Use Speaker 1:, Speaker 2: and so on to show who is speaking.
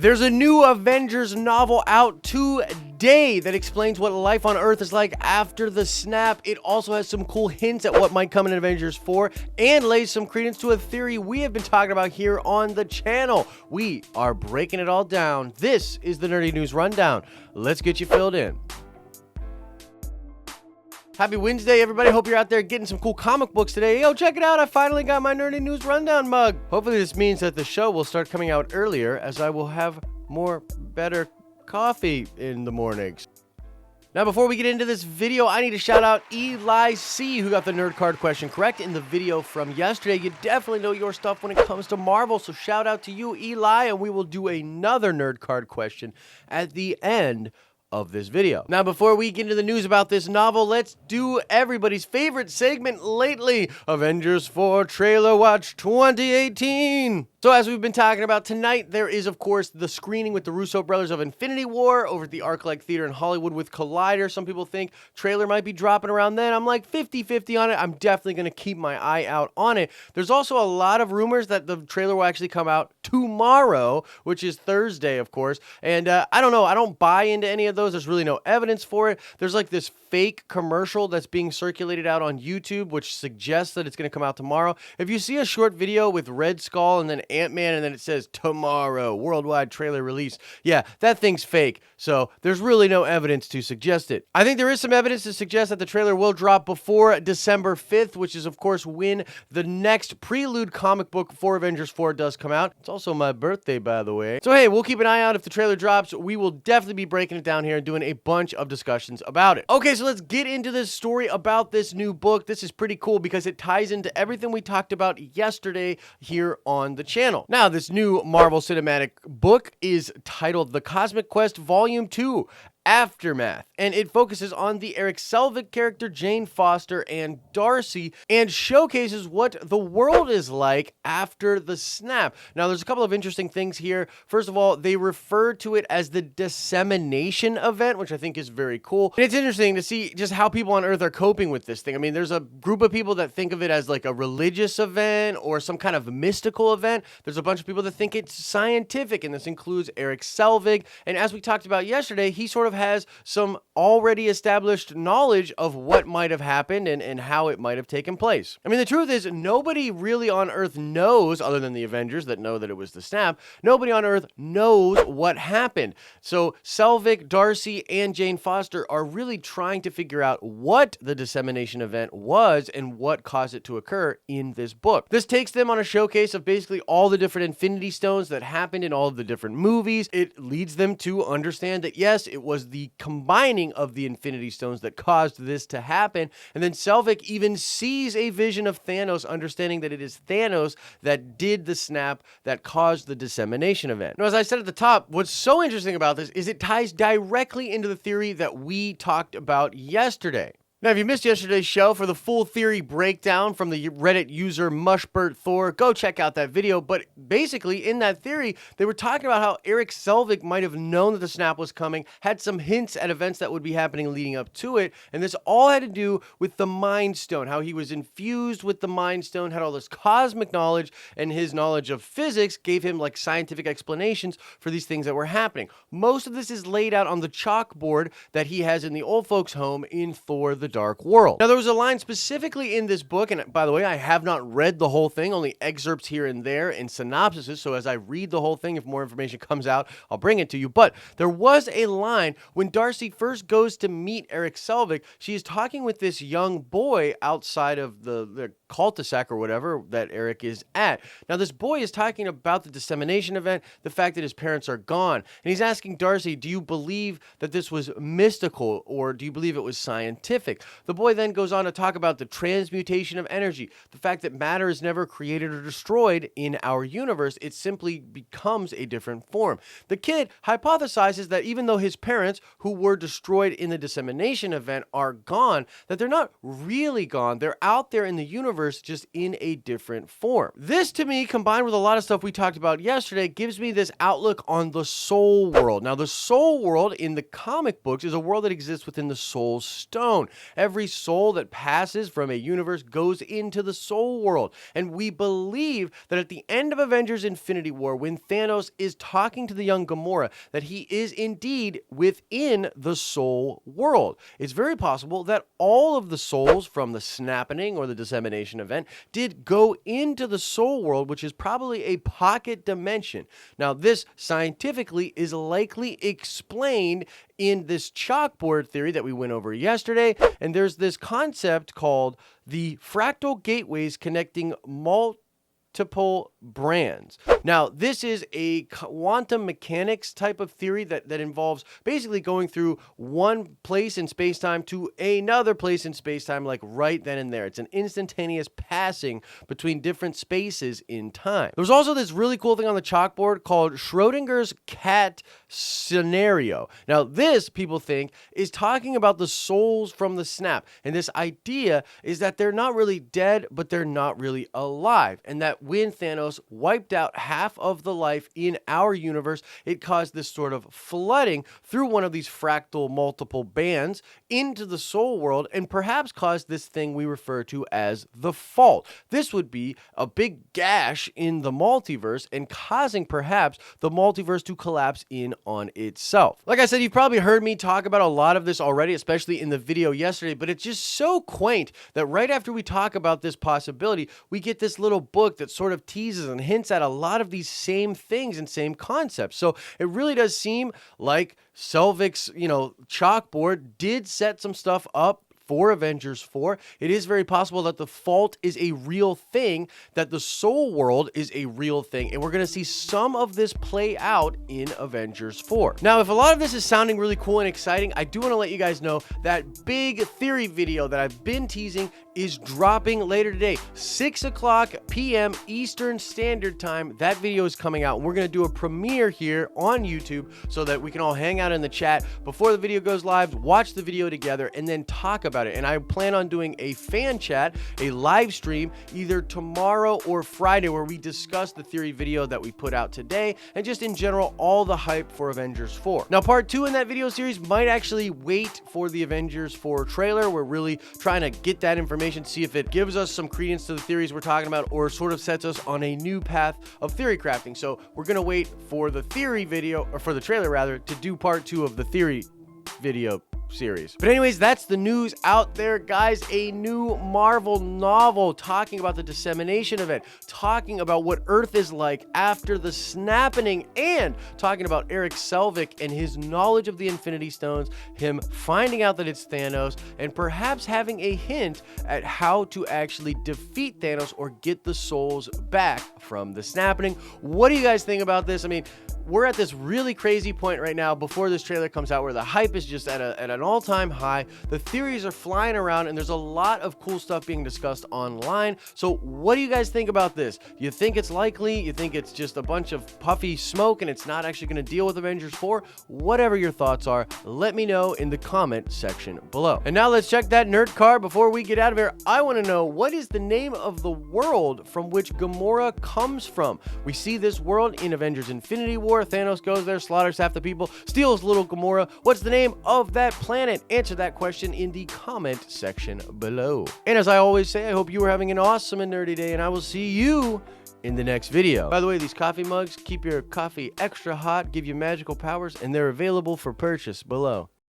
Speaker 1: There's a new Avengers novel out today that explains what life on Earth is like after the snap. It also has some cool hints at what might come in Avengers 4 and lays some credence to a theory we have been talking about here on the channel. We are breaking it all down. This is the Nerdy News Rundown. Let's get you filled in. Happy Wednesday, everybody. Hope you're out there getting some cool comic books today. Yo, check it out. I finally got my Nerdy News Rundown mug. Hopefully this means that the show will start coming out earlier, as I will have better coffee in the mornings. Now, before we get into this video, I need to shout out Eli C, who got the nerd card question correct in the video from yesterday. You definitely know your stuff when it comes to Marvel, so shout out to you, Eli, and we will do another nerd card question at the end of this video. Now, before we get into the news about this novel, let's do everybody's favorite segment lately, Avengers 4 Trailer Watch 2018. So as we've been talking about tonight, there is, of course, the screening with the Russo brothers of Infinity War over at the ArcLight Theater in Hollywood with Collider. Some people think trailer might be dropping around then. I'm like 50-50 on it. I'm definitely going to keep my eye out on it. There's also a lot of rumors that the trailer will actually come out tomorrow, which is Thursday, of course. And I don't know. I don't buy into any of those. There's really no evidence for it. There's like this fake commercial that's being circulated out on YouTube, which suggests that it's going to come out tomorrow. If you see a short video with Red Skull and then Ant-Man and then it says tomorrow, worldwide trailer release, yeah, that thing's fake. So there's really no evidence to suggest it. I think there is some evidence to suggest that the trailer will drop before December 5th, which is, of course, when the next prelude comic book for Avengers 4 does come out. It's also my birthday, by the way. So, hey, we'll keep an eye out if the trailer drops. We will definitely be breaking it down here and doing a bunch of discussions about it. Okay, so let's get into this story about this new book. This is pretty cool because it ties into everything we talked about yesterday here on the channel. Now, this new Marvel Cinematic book is titled The Cosmic Quest Volume 2. Aftermath, and it focuses on the Erik Selvig character, Jane Foster, and Darcy, and showcases what the world is like after the snap. Now, there's a couple of interesting things here. First of all, they refer to it as the Dissemination Event, which I think is very cool. And it's interesting to see just how people on Earth are coping with this thing. I mean, there's a group of people that think of it as like a religious event or some kind of mystical event. There's a bunch of people that think it's scientific, and this includes Erik Selvig. And as we talked about yesterday, he sort of has some already established knowledge of what might have happened and how it might have taken place. I mean, the truth is, nobody really on Earth knows, other than the Avengers that know that it was the snap, nobody on Earth knows what happened. So Selvig, Darcy, and Jane Foster are really trying to figure out what the Dissemination Event was and what caused it to occur in this book. This takes them on a showcase of basically all the different Infinity Stones that happened in all of the different movies. It leads them to understand that, yes, it was the combining of the Infinity Stones that caused this to happen. And then Selvig even sees a vision of Thanos, understanding that it is Thanos that did the snap that caused the Dissemination Event. Now, as I said at the top, what's so interesting about this is it ties directly into the theory that we talked about yesterday. Now, if you missed yesterday's show, for the full theory breakdown from the Reddit user MushbertThor, go check out that video. But basically, in that theory, they were talking about how Erik Selvig might have known that the snap was coming, had some hints at events that would be happening leading up to it, and this all had to do with the Mind Stone, how he was infused with the Mind Stone, had all this cosmic knowledge, and his knowledge of physics gave him like scientific explanations for these things that were happening. Most of this is laid out on the chalkboard that he has in the old folks' home in Thor: The Dark World. Now, there was a line specifically in this book, and by the way, I have not read the whole thing, only excerpts here and there and synopsises, so as I read the whole thing, if more information comes out, I'll bring it to you. But there was a line when Darcy first goes to meet Erik Selvig. She is talking with this young boy outside of the cul-de-sac or whatever that Erik is at. Now, this boy is talking about the Dissemination Event, the fact that his parents are gone, and he's asking Darcy, do you believe that this was mystical, or do you believe it was scientific? The boy then goes on to talk about the transmutation of energy, the fact that matter is never created or destroyed in our universe, it simply becomes a different form. The kid hypothesizes that even though his parents, who were destroyed in the Dissemination Event, are gone, that they're not really gone, they're out there in the universe just in a different form. This, to me, combined with a lot of stuff we talked about yesterday, gives me this outlook on the soul world. Now, the soul world in the comic books is a world that exists within the Soul Stone. Every soul that passes from a universe goes into the soul world. And we believe that at the end of Avengers Infinity War, when Thanos is talking to the young Gamora, that he is indeed within the soul world. It's very possible that all of the souls from the Snapping or the Dissemination Event did go into the soul world, which is probably a pocket dimension. Now, this scientifically is likely explained in this chalkboard theory that we went over yesterday, and there's this concept called the fractal gateways connecting multiple brands. Now, this is a quantum mechanics type of theory that involves basically going through one place in space-time to another place in space-time, like right then and there. It's an instantaneous passing between different spaces in time. There's also this really cool thing on the chalkboard called Schrodinger's cat scenario. Now, this, people think, is talking about the souls from the snap. And this idea is that they're not really dead, but they're not really alive. And that when Thanos wiped out half of the life in our universe, it caused this sort of flooding through one of these fractal multiple bands into the soul world, and perhaps caused this thing we refer to as the fault. This would be a big gash in the multiverse and causing perhaps the multiverse to collapse in on itself. Like I said, you've probably heard me talk about a lot of this already, especially in the video yesterday, but it's just so quaint that right after we talk about this possibility, we get this little book that sort of teases and hints at a lot of these same things and same concepts. So it really does seem like Selvig's, chalkboard did set some stuff up for Avengers 4. It is very possible that the fault is a real thing, that the soul world is a real thing, and we're going to see some of this play out in Avengers 4. Now, if a lot of this is sounding really cool and exciting, I do want to let you guys know that big theory video that I've been teasing is dropping later today, 6 o'clock p.m. Eastern Standard Time. That video is coming out. We're going to do a premiere here on YouTube so that we can all hang out in the chat before the video goes live, watch the video together, and then talk about it. And I plan on doing a fan chat, a live stream, either tomorrow or Friday, where we discuss the theory video that we put out today and just in general all the hype for Avengers 4. Now, part 2 in that video series might actually wait for the Avengers 4 trailer. We're really trying to get that information, see if it gives us some credence to the theories we're talking about or sort of sets us on a new path of theory crafting. So we're going to wait for the theory video, or for the trailer rather, to do part 2 of the theory video series. But anyways, that's the news out there, guys. A new Marvel novel talking about the Dissemination Event, talking about what Earth is like after the Snapping, and talking about Erik Selvig and his knowledge of the Infinity Stones, him finding out that it's Thanos, and perhaps having a hint at how to actually defeat Thanos or get the souls back from the Snapping. What do you guys think about this? I mean, we're at this really crazy point right now before this trailer comes out where the hype is just at an all-time high. The theories are flying around, and there's a lot of cool stuff being discussed online. So what do you guys think about this? You think it's likely? You think it's just a bunch of puffy smoke and it's not actually going to deal with Avengers 4? Whatever your thoughts are, let me know in the comment section below. And now let's check that nerd card before we get out of here. I want to know, what is the name of the world from which Gamora comes from? We see this world in Avengers Infinity War. Thanos goes there, slaughters half the people, steals little Gamora. What's the name of that planet? Answer that question in the comment section below. And as I always say, I hope you are having an awesome and nerdy day, and I will see you in the next video. By the way, these coffee mugs keep your coffee extra hot, give you magical powers, and they're available for purchase below.